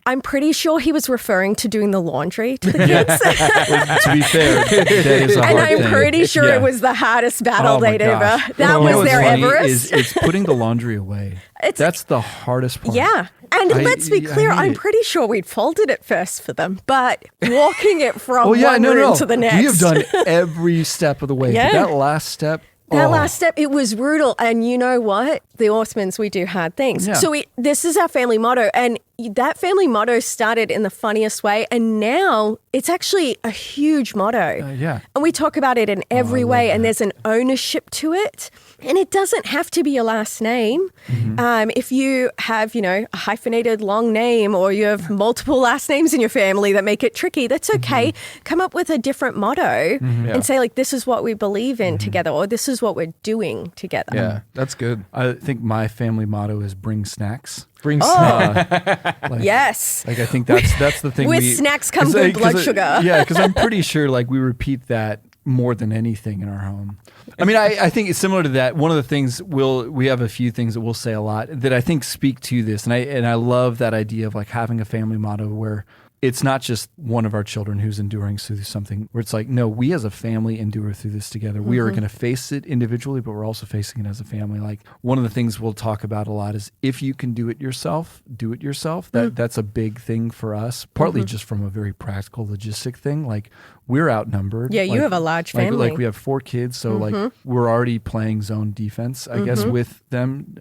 I'm pretty sure he was referring to doing the laundry to the kids. To be fair, that is a hard and I'm thing. pretty sure it was the hardest battle my they'd ever. gosh. That You know was what's their funny Everest. It's putting the laundry away. That's the hardest part. Yeah. And let's be clear, I'm pretty sure we'd folded it first for them, but walking it from one room to the next. We have done every step of the way. Yeah. That last step. Last step, it was brutal. And you know what? The Orthmanns, we do hard things. Yeah. So this is our family motto. And that family motto started in the funniest way. And now it's actually a huge motto. Yeah. And we talk about it in every way. And there's an ownership to it. And it doesn't have to be your last name. If you have, a hyphenated long name or you have multiple last names in your family that make it tricky, that's okay. Come up with a different motto and say, like, this is what we believe in together, or this is what we're doing together. Yeah, that's good. I think my family motto is bring snacks. Bring snacks. Yes. Like I think that's the thing. With snacks come good blood sugar. Yeah, because I'm pretty sure like we repeat that more than anything in our home. I mean, I think it's similar to that. One of the things we have a few things that we'll say a lot that I think speak to this, and I love that idea of like having a family motto where it's not just one of our children who's enduring through something, where it's like, no, we as a family endure through this together. We are going to face it individually, but we're also facing it as a family. Like one of the things we'll talk about a lot is if you can do it yourself, do it yourself. That's a big thing for us, partly just from a very practical logistic thing. Like we're outnumbered. Yeah, you have a large family. Like we have 4 kids, so like we're already playing zone defense, I guess, with them.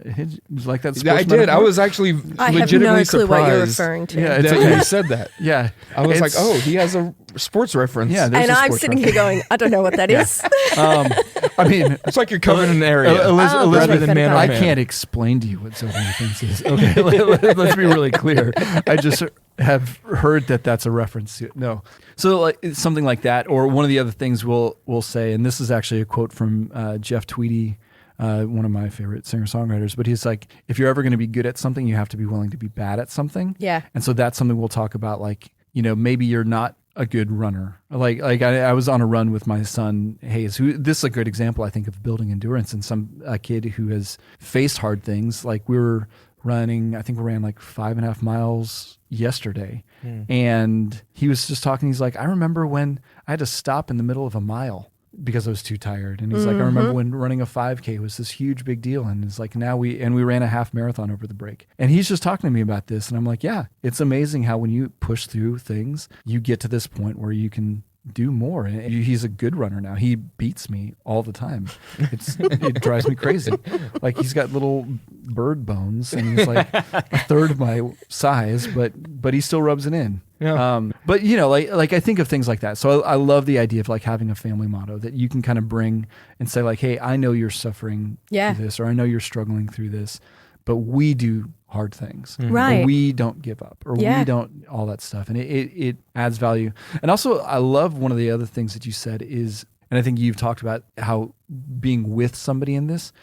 Like that. I did. I was actually I have legitimately no clue surprised what you're referring to. Yeah, it's that okay. you said that. Yeah, I was like, oh, he has a sports reference. Yeah, there's And a I'm sports sitting reference. here going, I don't know what that is. I mean, It's like you're covering an area. Elizabeth, rather than man on I man. can't explain to you what zone defense is. Okay, let's be really clear. I just have heard that that's a reference to it. No. So like it's something like that, or one of the other things we'll say, and this is actually a quote from Jeff Tweedy, one of my favorite singer-songwriters, but he's like, if you're ever going to be good at something, you have to be willing to be bad at something. Yeah. And so that's something we'll talk about, like, maybe you're not a good runner. Like I was on a run with my son Hayes, who this is a good example, I think, of building endurance, and a kid who has faced hard things. Like we were running, I think we ran like 5.5 miles yesterday. And he was just talking, he's like, I remember when I had to stop in the middle of a mile because I was too tired. And he's like, I remember when running a 5K was this huge big deal. And it's like, now we ran a half marathon over the break. And he's just talking to me about this. And I'm like, yeah, it's amazing how when you push through things, you get to this point where you can do more. And he's a good runner now. He beats me all the time. It drives me crazy. Like he's got little bird bones and he's like a third of my size, but he still rubs it in. Yeah. But like I think of things like that. So I love the idea of like having a family motto that you can kind of bring and say like, hey, I know you're suffering through this, or I know you're struggling through this, but we do hard things. Right. Or we don't give up, or we don't, all that stuff. And it adds value. And also, I love one of the other things that you said is, and I think you've talked about how being with somebody in this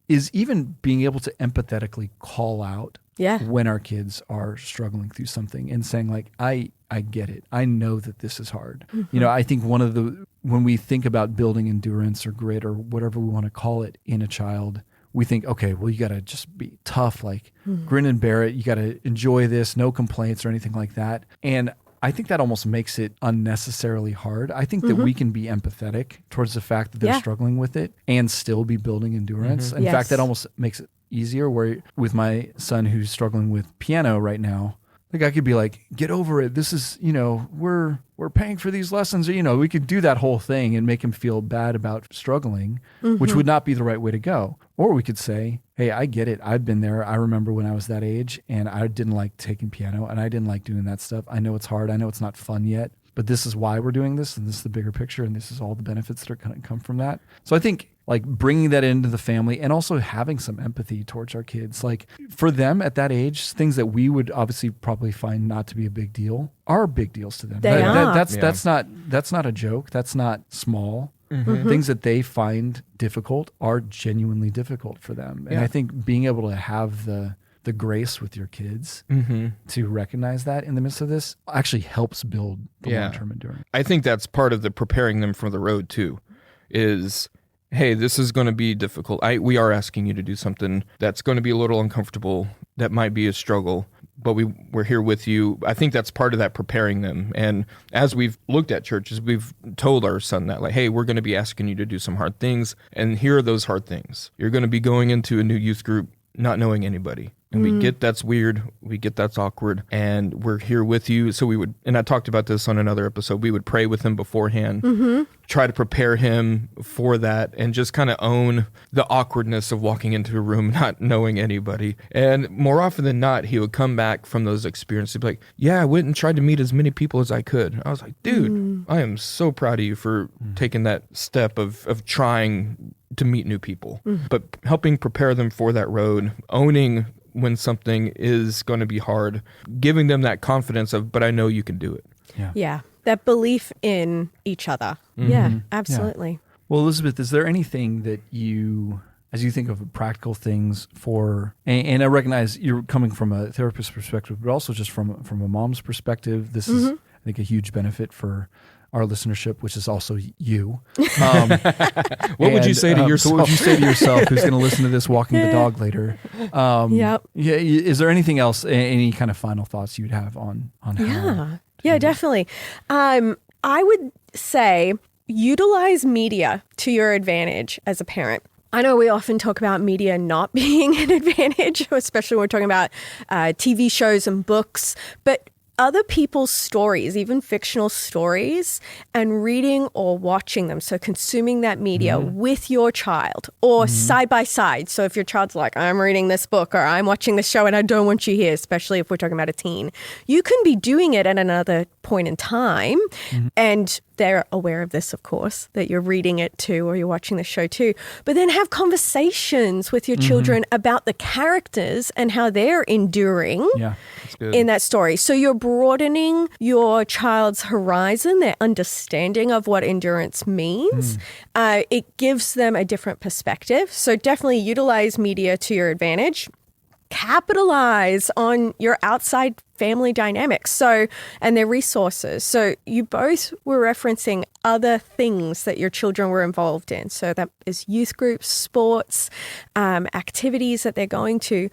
is even being able to empathetically call out when our kids are struggling through something and saying like, I get it. I know that this is hard. You know, I think when we think about building endurance or grit or whatever we want to call it in a child, we think, okay, well, you got to just be tough, like grin and bear it. You got to enjoy this, no complaints or anything like that. And I think that almost makes it unnecessarily hard. I think that we can be empathetic towards the fact that they're struggling with it and still be building endurance. In fact, that almost makes it easier, where with my son who's struggling with piano right now, like I could be like, get over it. This is, you know, we're paying for these lessons. Or, you know, we could do that whole thing and make him feel bad about struggling, which would not be the right way to go. Or we could say, hey, I get it. I've been there. I remember when I was that age and I didn't like taking piano and I didn't like doing that stuff. I know it's hard. I know it's not fun yet, but this is why we're doing this. And this is the bigger picture. And this is all the benefits that are going to come from that. So I think like bringing that into the family and also having some empathy towards our kids, like for them at that age, things that we would obviously probably find not to be a big deal are big deals to them. That's not a joke. That's not small. Things that they find difficult are genuinely difficult for them. And I think being able to have the grace with your kids to recognize that in the midst of this actually helps build the long-term endurance. I think that's part of the preparing them for the road too, is, hey, this is going to be difficult. We are asking you to do something that's going to be a little uncomfortable, that might be a struggle, but we're here with you. I think that's part of that, preparing them. And as we've looked at churches, we've told our son that, like, hey, we're going to be asking you to do some hard things, and here are those hard things. You're going to be going into a new youth group not knowing anybody. And we get that's weird, we get that's awkward, and we're here with you. So we would, and I talked about this on another episode, we would pray with him beforehand, try to prepare him for that, and just kind of own the awkwardness of walking into a room not knowing anybody. And more often than not, he would come back from those experiences and be like, yeah, I went and tried to meet as many people as I could. I was like, dude, I am so proud of you for taking that step of trying to meet new people, but helping prepare them for that road, owning when something is going to be hard, giving them that confidence of, but I know you can do it. Yeah. That belief in each other. Yeah, absolutely. Yeah. Well, Elizabeth, is there anything that you, as you think of practical things for, and I recognize you're coming from a therapist's perspective, but also just from a mom's perspective, this is, I think, a huge benefit for our listenership, which is also you. What would you say to yourself? So what would you say to yourself who's going to listen to this walking the dog later? Is there anything else, any kind of final thoughts you'd have on how? Yeah, definitely. I would say utilize media to your advantage as a parent. I know we often talk about media not being an advantage, especially when we're talking about TV shows and books, but other people's stories, even fictional stories, and reading or watching them. So consuming that media with your child or side by side. So if your child's like, I'm reading this book or I'm watching this show and I don't want you here, especially if we're talking about a teen, you can be doing it at another point in time. And they're aware of this, of course, that you're reading it too or you're watching the show too. But then have conversations with your children about the characters and how they're enduring in that story. So you're broadening your child's horizon, their understanding of what endurance means. It gives them a different perspective. So definitely utilize media to your advantage. Capitalize on your outside family dynamics and their resources. So you both were referencing other things that your children were involved in. So that is youth groups, sports, activities that they're going to,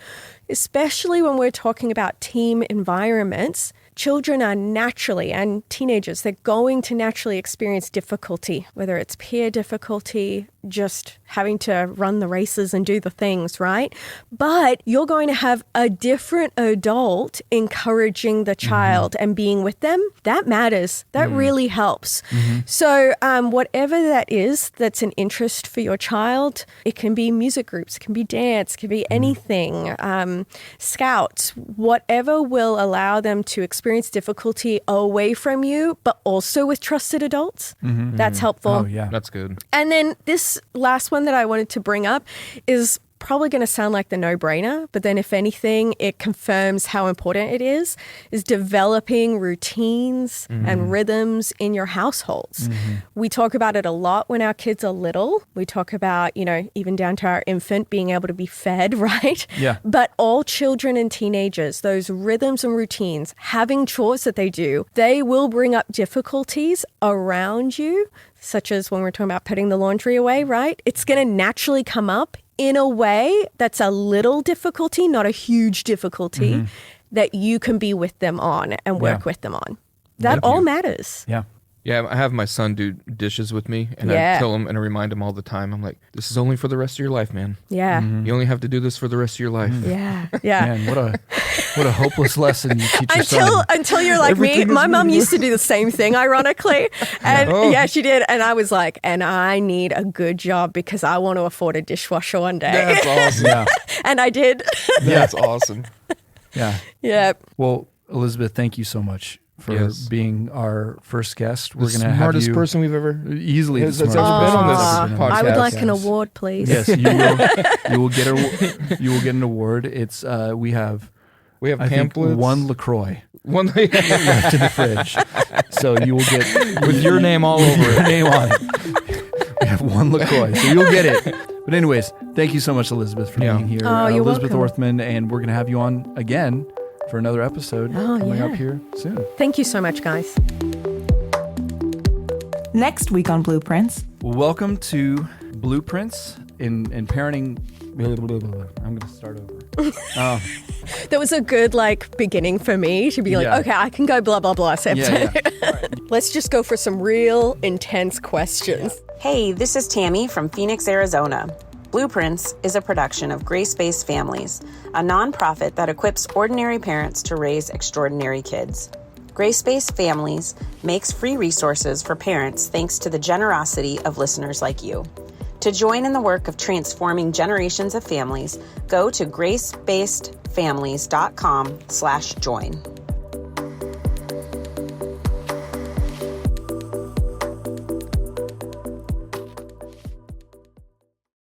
especially when we're talking about team environments. Children are naturally, and teenagers, they're going to naturally experience difficulty, whether it's peer difficulty, just having to run the races and do the things, right? But you're going to have a different adult encouraging the child and being with them. That matters. That really helps. So whatever that is that's an interest for your child, it can be music groups, it can be dance, it can be anything, scouts, whatever will allow them to experience difficulty away from you, but also with trusted adults. That's helpful. Oh, yeah. That's good. And then this last one that I wanted to bring up is probably going to sound like the no-brainer, but then if anything, it confirms how important it is developing routines and rhythms in your households. We talk about it a lot when our kids are little. We talk about, even down to our infant being able to be fed, right? Yeah. But all children and teenagers, those rhythms and routines, having chores that they do, they will bring up difficulties around you, such as when we're talking about putting the laundry away, right? It's going to naturally come up in a way that's a little difficulty, not a huge difficulty, that you can be with them on and work with them on. That all matters. Yeah. Yeah, I have my son do dishes with me, and I tell him and I remind him all the time. I'm like, this is only for the rest of your life, man. Yeah. You only have to do this for the rest of your life. Yeah. Man, what a hopeless lesson you teach your son. Until you're like me. My mom used to do the same thing, ironically. And she did. And I was like, and I need a good job because I want to afford a dishwasher one day. That's awesome. Yeah. And I did. That's awesome. Yeah. Yeah. Well, Elizabeth, thank you so much for being our first guest. We're The going to have smartest you person we've ever easily the has smartest ever been on this person podcast. I would like an award, please. Yes, you will get an award. It's we have I think pamphlets. one LaCroix One left in the fridge, so you will get with your name all over your it. name on it. We have one LaCroix, so you'll get it. But anyways, thank you so much, Elizabeth, for being here. Oh, you're Elizabeth welcome. Orthmann, and we're going to have you on again for another episode coming up here soon. Thank you so much, guys. Next week on Blueprints. Welcome to Blueprints in Parenting. I'm going to start over. That was a good beginning for me to be like, okay, I can go blah, blah, blah. Let's just go for some real intense questions. Hey, this is Tammy from Phoenix, Arizona. Blueprints is a production of Grace-Based Families, a nonprofit that equips ordinary parents to raise extraordinary kids. Grace-Based Families makes free resources for parents thanks to the generosity of listeners like you. To join in the work of transforming generations of families, go to gracebasedfamilies.com/join.